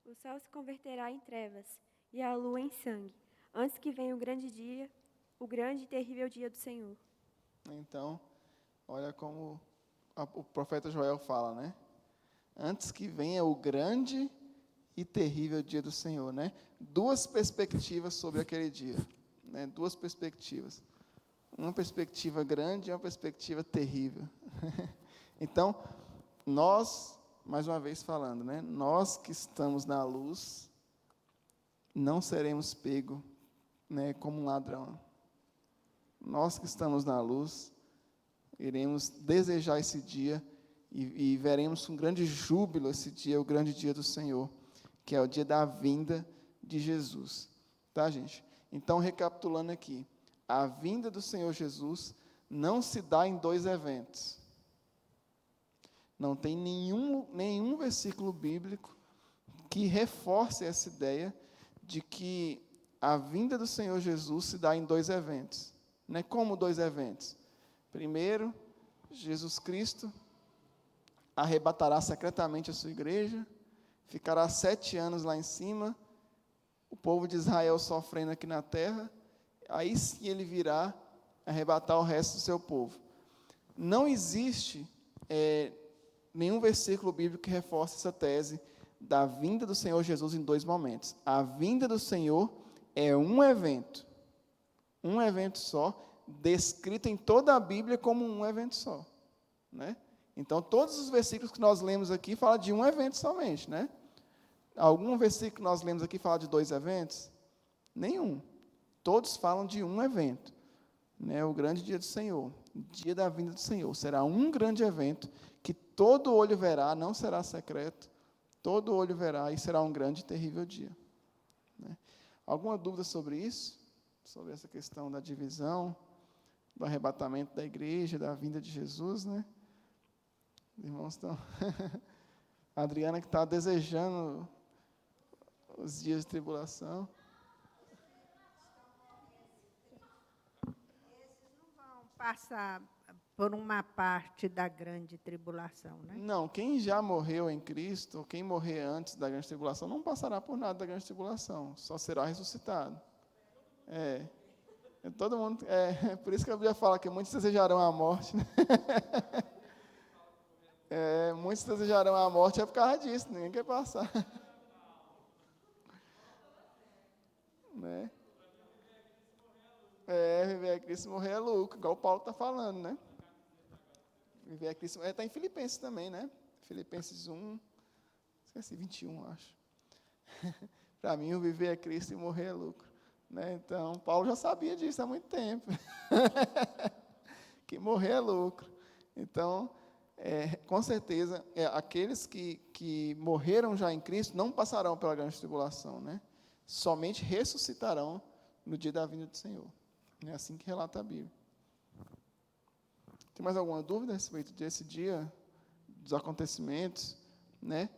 E: O sol se converterá em trevas e a lua em sangue, antes que venha o grande dia, o grande e terrível dia do Senhor.
A: Então, olha como o profeta Joel fala, né? Antes que venha o grande e terrível dia do Senhor, né? Duas perspectivas sobre aquele dia, né? Duas perspectivas. Uma perspectiva grande e uma perspectiva terrível. Então, nós, mais uma vez falando, né? Nós que estamos na luz, não seremos pegos, né, como um ladrão. Nós que estamos na luz, iremos desejar esse dia e veremos com grande júbilo esse dia, o grande dia do Senhor, que é o dia da vinda de Jesus. Tá, gente? Então, recapitulando aqui, a vinda do Senhor Jesus não se dá em dois eventos. Não tem nenhum versículo bíblico que reforce essa ideia de que a vinda do Senhor Jesus se dá em dois eventos. Não é como dois eventos. Primeiro, Jesus Cristo arrebatará secretamente a sua igreja, ficará 7 anos lá em cima, o povo de Israel sofrendo aqui na terra, aí sim ele virá arrebatar o resto do seu povo. Não existe nenhum versículo bíblico que reforce essa tese da vinda do Senhor Jesus em dois momentos. A vinda do Senhor é um evento só, descrito em toda a Bíblia como um evento só, né? Então, todos os versículos que nós lemos aqui falam de um evento somente, né? Algum versículo que nós lemos aqui fala de dois eventos? Nenhum. Todos falam de um evento, né? O grande dia do Senhor, o dia da vinda do Senhor. Será um grande evento que todo olho verá, não será secreto, todo olho verá e será um grande e terrível dia, né? Alguma dúvida sobre isso? Sobre essa questão da divisão, do arrebatamento da igreja, da vinda de Jesus, né? Os irmãos estão... A Adriana que está desejando os dias de tribulação.
I: Vão passar por uma parte da grande tribulação, né?
A: Não, quem já morreu em Cristo, ou quem morrer antes da grande tribulação, não passará por nada da grande tribulação, só será ressuscitado. Todo mundo, por isso que a Bíblia fala que muitos desejarão a morte, né? Muitos desejarão a morte é por causa disso, ninguém quer passar. Né? Viver a Cristo e morrer é lucro, igual o Paulo está falando, né? Viver a Cristo, está em Filipenses também, né? Filipenses 1, esqueci, 21, acho. Para mim, o viver a Cristo e morrer é lucro. Né? Então, Paulo já sabia disso há muito tempo. Que morrer é lucro. Então, com certeza, aqueles que morreram já em Cristo não passarão pela grande tribulação, né? Somente ressuscitarão no dia da vinda do Senhor. É assim que relata a Bíblia. Tem mais alguma dúvida a respeito desse dia, dos acontecimentos, né?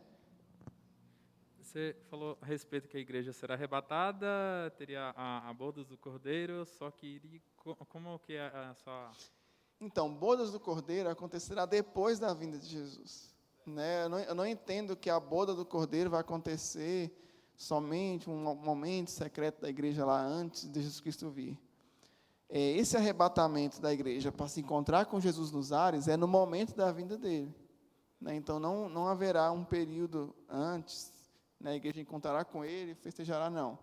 B: Você falou a respeito que a igreja será arrebatada, teria a bodas do Cordeiro, só que iria, como que é a sua...
A: Então, bodas do Cordeiro acontecerá depois da vinda de Jesus. Né? Eu não entendo que a boda do Cordeiro vai acontecer somente um momento secreto da igreja lá antes de Jesus Cristo vir. Esse arrebatamento da igreja para se encontrar com Jesus nos ares é no momento da vinda dele. Né? Então, não haverá um período antes, né? A igreja encontrará com ele e festejará, não.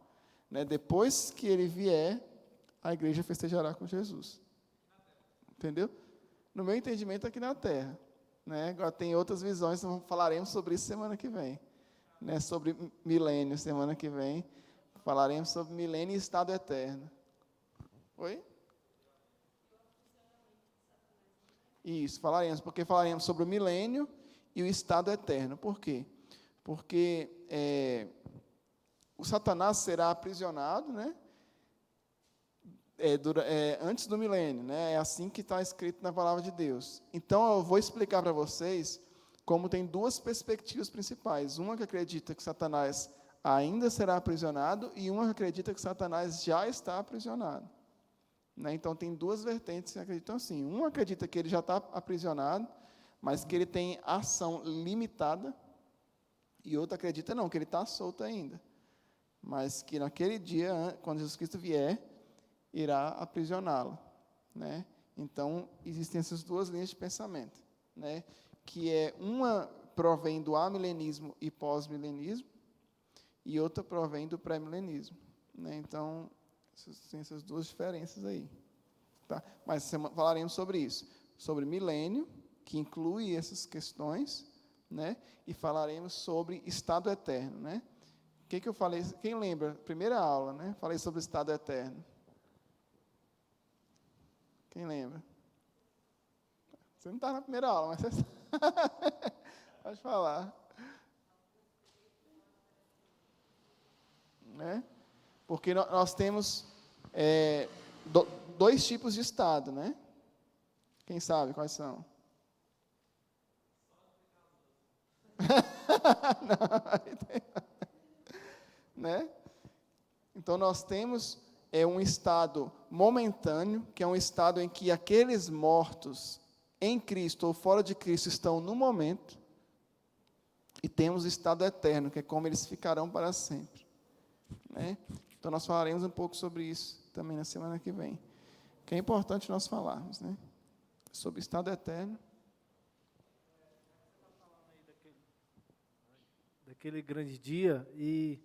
A: Né? Depois que ele vier, a igreja festejará com Jesus. Entendeu? No meu entendimento, aqui na Terra. Né? Agora, tem outras visões, então falaremos sobre isso semana que vem. Né? Sobre milênio, semana que vem. Falaremos sobre milênio e estado eterno. Oi? Isso, falaremos sobre o milênio e o estado eterno. Por quê? Porque o Satanás será aprisionado, né? Antes do milênio, né? É assim que está escrito na palavra de Deus. Então, eu vou explicar para vocês como tem duas perspectivas principais. Uma que acredita que Satanás ainda será aprisionado e uma que acredita que Satanás já está aprisionado. Né? Então, tem duas vertentes que acreditam assim. Um acredita que ele já está aprisionado, mas que ele tem ação limitada, e outro acredita não, que ele está solto ainda, mas que naquele dia, quando Jesus Cristo vier, irá aprisioná-lo. Né? Então, existem essas duas linhas de pensamento, né? Que uma provém do amilenismo e pós-milenismo, e outra provém do pré-milenismo. Né? Então, tem essas duas diferenças aí. Tá? Mas falaremos sobre isso. Sobre milênio, que inclui essas questões, né? E falaremos sobre estado eterno. Né? O que eu falei? Quem lembra? Primeira aula, né? Falei sobre estado eterno. Quem lembra? Você não está na primeira aula, mas você pode falar. Né? Porque nós temos dois tipos de estado, né? Quem sabe quais são? Né? Então, nós temos um estado momentâneo, que é um estado em que aqueles mortos em Cristo ou fora de Cristo estão no momento, e temos o estado eterno, que é como eles ficarão para sempre. Né? Então, nós falaremos um pouco sobre isso também na semana que vem, que é importante nós falarmos, né? Sobre o estado eterno.
G: Daquele grande dia, e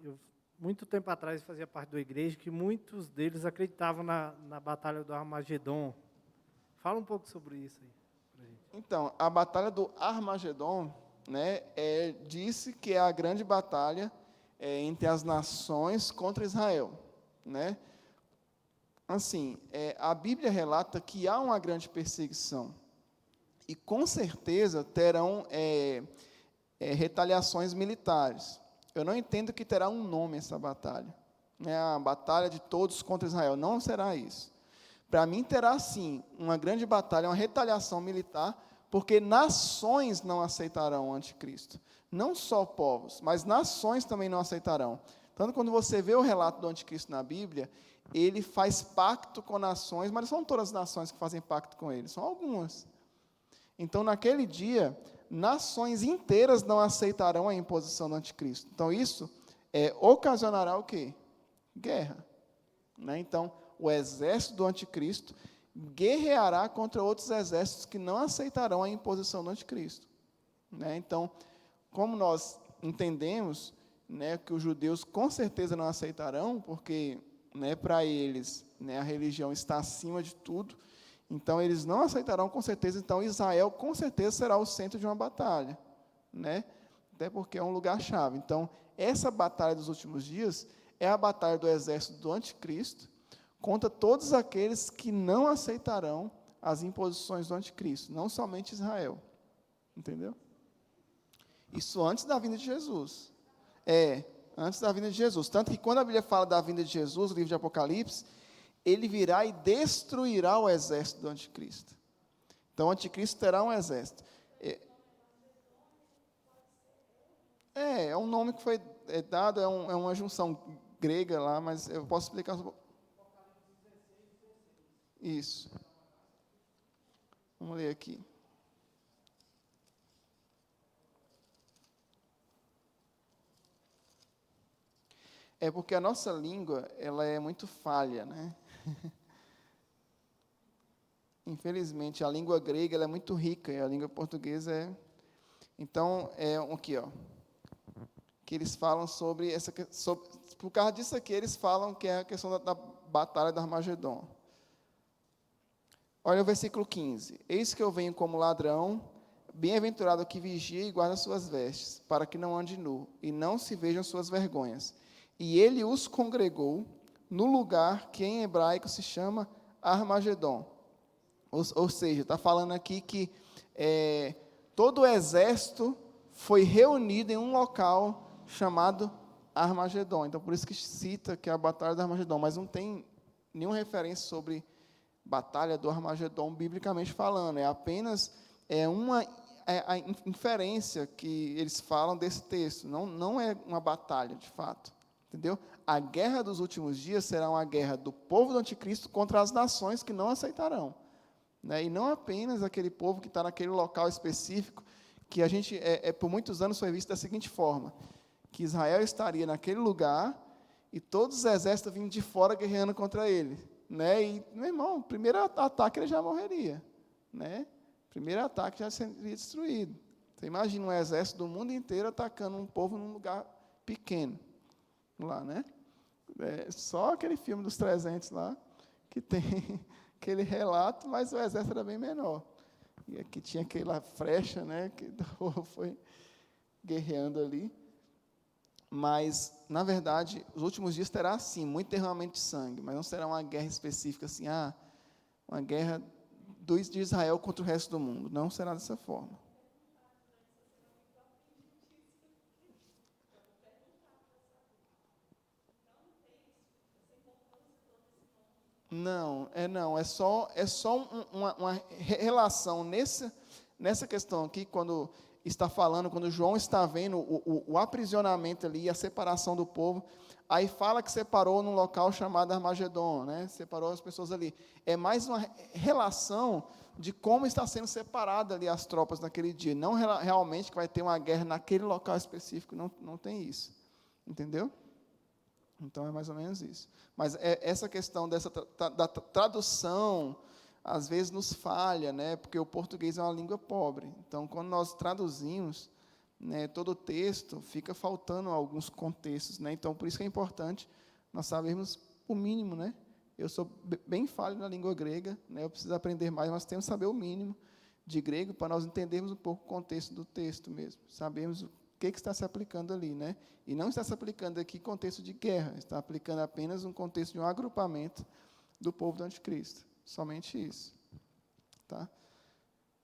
G: eu, muito tempo atrás, fazia parte da igreja, que muitos deles acreditavam na batalha do Armagedon. Fala um pouco sobre isso aí pra gente.
A: Então, a batalha do Armagedon, né, disse que é a grande batalha entre as nações contra Israel. Né? Assim, a Bíblia relata que há uma grande perseguição, e com certeza terão retaliações militares. Eu não entendo que terá um nome essa batalha. Né? A batalha de todos contra Israel, não será isso. Para mim terá sim uma grande batalha, uma retaliação militar Porque nações não aceitarão o anticristo. Não só povos, mas nações também não aceitarão. Tanto quando você vê o relato do anticristo na Bíblia, ele faz pacto com nações, mas não são todas as nações que fazem pacto com ele, são algumas. Então, naquele dia, nações inteiras não aceitarão a imposição do anticristo. Então, isso ocasionará o quê? Guerra. Né? Então, o exército do anticristo guerreará contra outros exércitos que não aceitarão a imposição do anticristo. Né? Então, como nós entendemos, né, que os judeus com certeza não aceitarão, porque, né, para eles, né, a religião está acima de tudo, então eles não aceitarão com certeza, então Israel com certeza será o centro de uma batalha, né? Até porque é um lugar-chave. Então, essa batalha dos últimos dias é a batalha do exército do anticristo contra todos aqueles que não aceitarão as imposições do anticristo, não somente Israel. Entendeu? Isso antes da vinda de Jesus. Antes da vinda de Jesus. Tanto que quando a Bíblia fala da vinda de Jesus, o livro de Apocalipse, ele virá e destruirá o exército do anticristo. Então, o anticristo terá um exército. É um nome que foi dado, é uma junção grega lá, mas eu posso explicar. Isso. Vamos ler aqui. É porque a nossa língua, ela é muito falha, né? Infelizmente, a língua grega ela é muito rica, e a língua portuguesa é... Então, aqui, ó, que eles falam sobre essa... por causa disso aqui, eles falam que é a questão da batalha do Armagedon. Olha o versículo 15. Eis que eu venho como ladrão, bem-aventurado o que vigia e guarda suas vestes, para que não ande nu, e não se vejam suas vergonhas. E ele os congregou no lugar que em hebraico se chama Armagedon. Ou seja, está falando aqui que todo o exército foi reunido em um local chamado Armagedon. Então, por isso que cita que é a batalha do Armagedon, mas não tem nenhuma referência sobre batalha do Armagedon, biblicamente falando. É apenas a inferência que eles falam desse texto. Não é uma batalha, de fato. Entendeu? A guerra dos últimos dias será uma guerra do povo do anticristo contra as nações que não aceitarão. Né? E não apenas aquele povo que está naquele local específico, que a gente, por muitos anos, foi visto da seguinte forma, que Israel estaria naquele lugar e todos os exércitos vindo de fora guerreando contra ele. Né? E, meu irmão, o primeiro ataque ele já morreria. Né? O primeiro ataque já seria destruído. Você imagina um exército do mundo inteiro atacando um povo num lugar pequeno. Lá, né? Só aquele filme dos 300 lá, que tem aquele relato, mas o exército era bem menor. E aqui tinha aquela flecha, né, que foi guerreando ali. Mas, na verdade, os últimos dias terá, sim, muito derramamento de sangue, mas não será uma guerra específica, assim, uma guerra de Israel contra o resto do mundo. Não será dessa forma. Não, é só uma relação nessa questão aqui, quando está falando, quando João está vendo o aprisionamento ali, a separação do povo, aí fala que separou num local chamado Armagedon, né? Separou as pessoas ali. É mais uma relação de como está sendo separada ali as tropas naquele dia, não realmente que vai ter uma guerra naquele local específico, não tem isso, entendeu? Então, é mais ou menos isso. Mas essa questão da tradução, às vezes, nos falha, né? Porque o português é uma língua pobre. Então, quando nós traduzimos, né, todo o texto, fica faltando alguns contextos. Né? Então, por isso que é importante nós sabermos o mínimo. Né? Eu sou bem falho na língua grega, né? Eu preciso aprender mais, mas temos que saber o mínimo de grego para nós entendermos um pouco o contexto do texto mesmo. Sabemos o que está se aplicando ali, né? E não está se aplicando aqui contexto de guerra, está aplicando apenas um contexto de um agrupamento do povo do anticristo, somente isso, tá?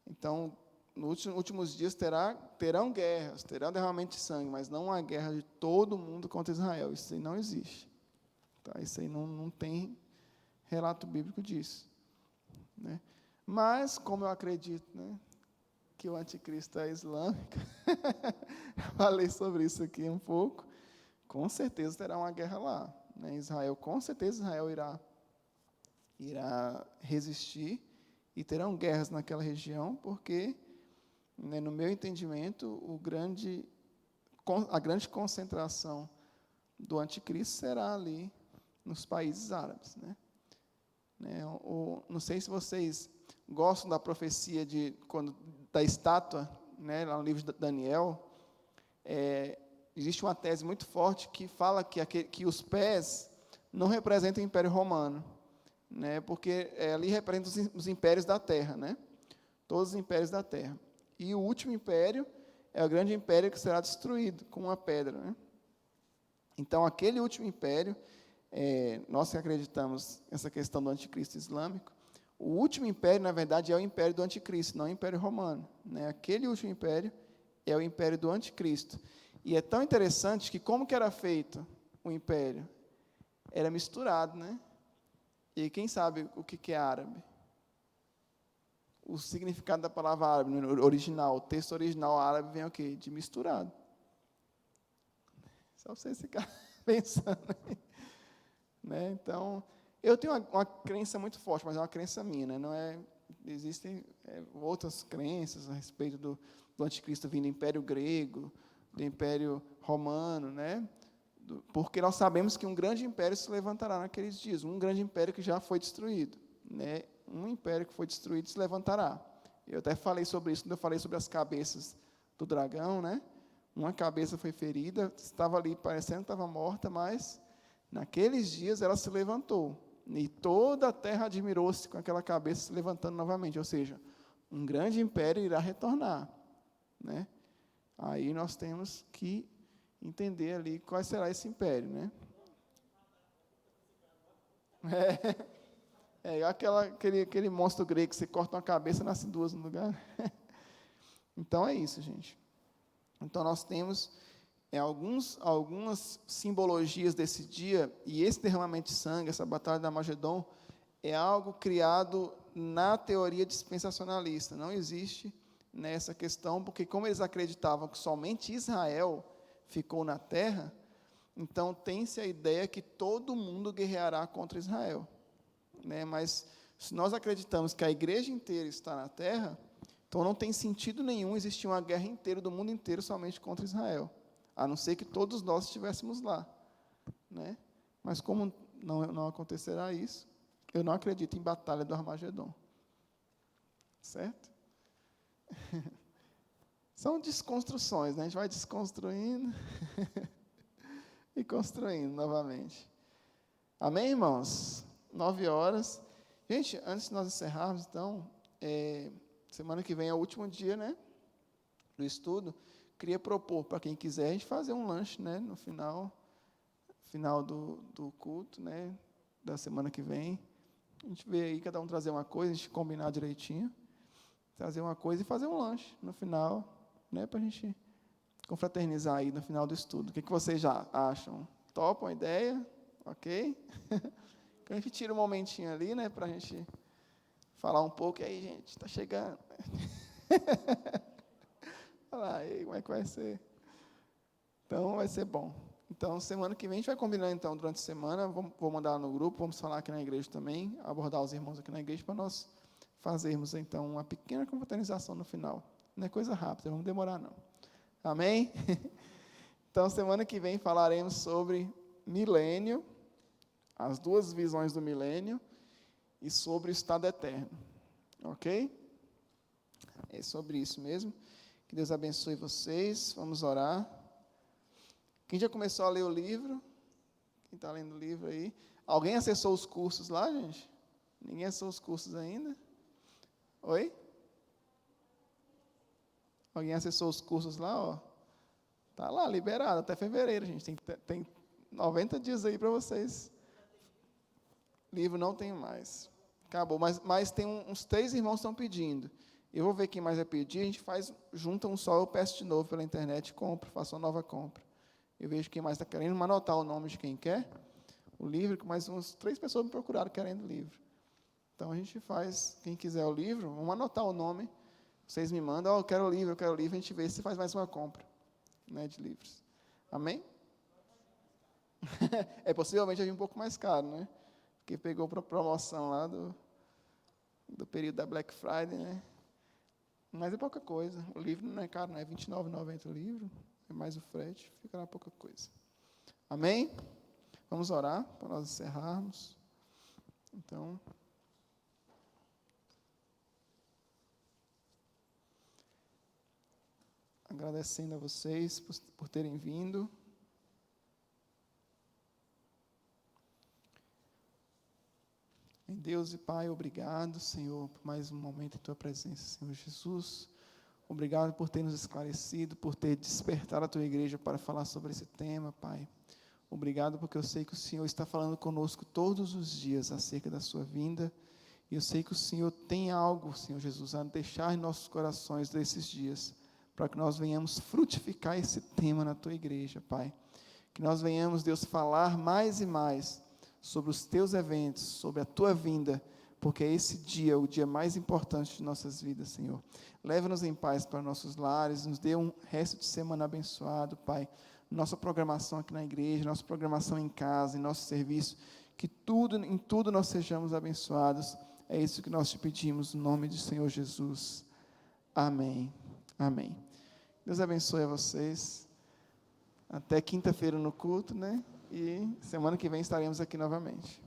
A: Então, nos últimos dias terão guerras, terão derramamento de sangue, mas não uma guerra de todo mundo contra Israel, isso aí não existe, tá? Isso aí não tem relato bíblico disso, né? Mas, como eu acredito, né? que o anticristo é islâmico. Falei sobre isso aqui um pouco. Com certeza terá uma guerra lá, né? Israel, com certeza Israel irá resistir e terão guerras naquela região, porque, né, no meu entendimento, a grande concentração do anticristo será ali nos países árabes, né? Não sei se vocês gostam da profecia da estátua, né, lá no livro de Daniel. Existe uma tese muito forte que fala que os pés não representam o Império Romano, né, porque ali representam os impérios da Terra, né, todos os impérios da Terra. E o último império é o grande império que será destruído com uma pedra, né? Então, aquele último império, nós que acreditamos nessa questão do anticristo islâmico, o último império, na verdade, é o império do anticristo, não o Império Romano, né? Aquele último império é o império do anticristo. E é tão interessante que como que era feito o império? Era misturado, né? E quem sabe o que é árabe? O significado da palavra árabe, no original, o texto original árabe vem o quê? De misturado. Só vocês ficarem pensando aí, né? Então, eu tenho uma crença muito forte, mas é uma crença minha, né? Não é, existem outras crenças a respeito do anticristo vindo do Império Grego, do Império Romano, né? Porque nós sabemos que um grande império se levantará naqueles dias, um grande império que já foi destruído, né? Um império que foi destruído se levantará. Eu até falei sobre isso quando eu falei sobre as cabeças do dragão, né? Uma cabeça foi ferida, estava ali parecendo que estava morta, mas naqueles dias ela se levantou. E toda a terra admirou-se com aquela cabeça se levantando novamente. Ou seja, um grande império irá retornar, né? Aí nós temos que entender ali qual será esse império, né? Aquele monstro grego que você corta uma cabeça e nasce duas no lugar. Então é isso, gente. Então nós temos algumas simbologias desse dia, e esse derramamento de sangue, essa batalha da Armagedon, é algo criado na teoria dispensacionalista. Não existe nessa questão, porque como eles acreditavam que somente Israel ficou na terra, então tem-se a ideia que todo mundo guerreará contra Israel, né? Mas se nós acreditamos que a igreja inteira está na terra, então não tem sentido nenhum existir uma guerra inteira do mundo inteiro somente contra Israel, a não ser que todos nós estivéssemos lá, né? Mas como não acontecerá isso, eu não acredito em batalha do Armagedon. Certo? São desconstruções, né? A gente vai desconstruindo e construindo novamente. Amém, irmãos? 9h. Gente, antes de nós encerrarmos, então, semana que vem é o último dia, né, do estudo. Queria propor para quem quiser a gente fazer um lanche, né, no final do culto, né, da semana que vem. A gente vê aí, cada um trazer uma coisa, a gente combinar direitinho, trazer uma coisa e fazer um lanche no final, né, para a gente confraternizar aí no final do estudo. O que vocês já acham? Topam a ideia? Ok? A gente tira um momentinho ali, né, para a gente falar um pouco. E aí, gente, está chegando. Olha lá, aí, como é que vai ser? Então, vai ser bom. Então, semana que vem, a gente vai combinar, então, durante a semana. Vou mandar no grupo, vamos falar aqui na igreja também, abordar os irmãos aqui na igreja, para nós fazermos, então, uma pequena confraternização no final. Não é coisa rápida, não vamos demorar, não. Amém? Então, semana que vem, falaremos sobre milênio, as duas visões do milênio, e sobre o estado eterno. Ok? É sobre isso mesmo. Que Deus abençoe vocês. Vamos orar. Quem já começou a ler o livro? Quem está lendo o livro aí? Alguém acessou os cursos lá, gente? Ninguém acessou os cursos ainda? Oi? Alguém acessou os cursos lá, ó? Está lá, liberado, até fevereiro, gente. Tem 90 dias aí para vocês. Livro não tem mais. Acabou, mas tem uns 3 irmãos que estão pedindo. Eu vou ver quem mais vai pedir, a gente junta um só, eu peço de novo pela internet e compro, faço uma nova compra. Eu vejo quem mais está querendo, vamos anotar o nome de quem quer o livro, mais umas 3 pessoas me procuraram querendo o livro. Então, a gente faz, quem quiser o livro, vamos anotar o nome. Vocês me mandam, eu quero livro, a gente vê se faz mais uma compra, né, de livros. Amém? Possivelmente vai vir um pouco mais caro, né? Porque pegou para promoção lá do período da Black Friday, né? Mas é pouca coisa. O livro não é caro, não é R$ 29,90 o livro, é mais o frete, ficará pouca coisa. Amém? Vamos orar para nós encerrarmos. Então, agradecendo a vocês por terem vindo. Deus e Pai, obrigado, Senhor, por mais um momento em Tua presença, Senhor Jesus. Obrigado por ter nos esclarecido, por ter despertado a Tua igreja para falar sobre esse tema, Pai. Obrigado porque eu sei que o Senhor está falando conosco todos os dias acerca da Sua vinda. E eu sei que o Senhor tem algo, Senhor Jesus, a deixar em nossos corações desses dias, para que nós venhamos frutificar esse tema na Tua igreja, Pai. Que nós venhamos, Deus, falar mais e mais sobre os Teus eventos, sobre a Tua vinda, porque esse dia é o dia mais importante de nossas vidas, Senhor. Leva-nos em paz para nossos lares, nos dê um resto de semana abençoado, Pai. Nossa programação aqui na igreja, nossa programação em casa, em nosso serviço, que em tudo nós sejamos abençoados. É isso que nós te pedimos, no nome do Senhor Jesus. Amém. Amém. Deus abençoe a vocês. Até quinta-feira no culto, né? E semana que vem estaremos aqui novamente.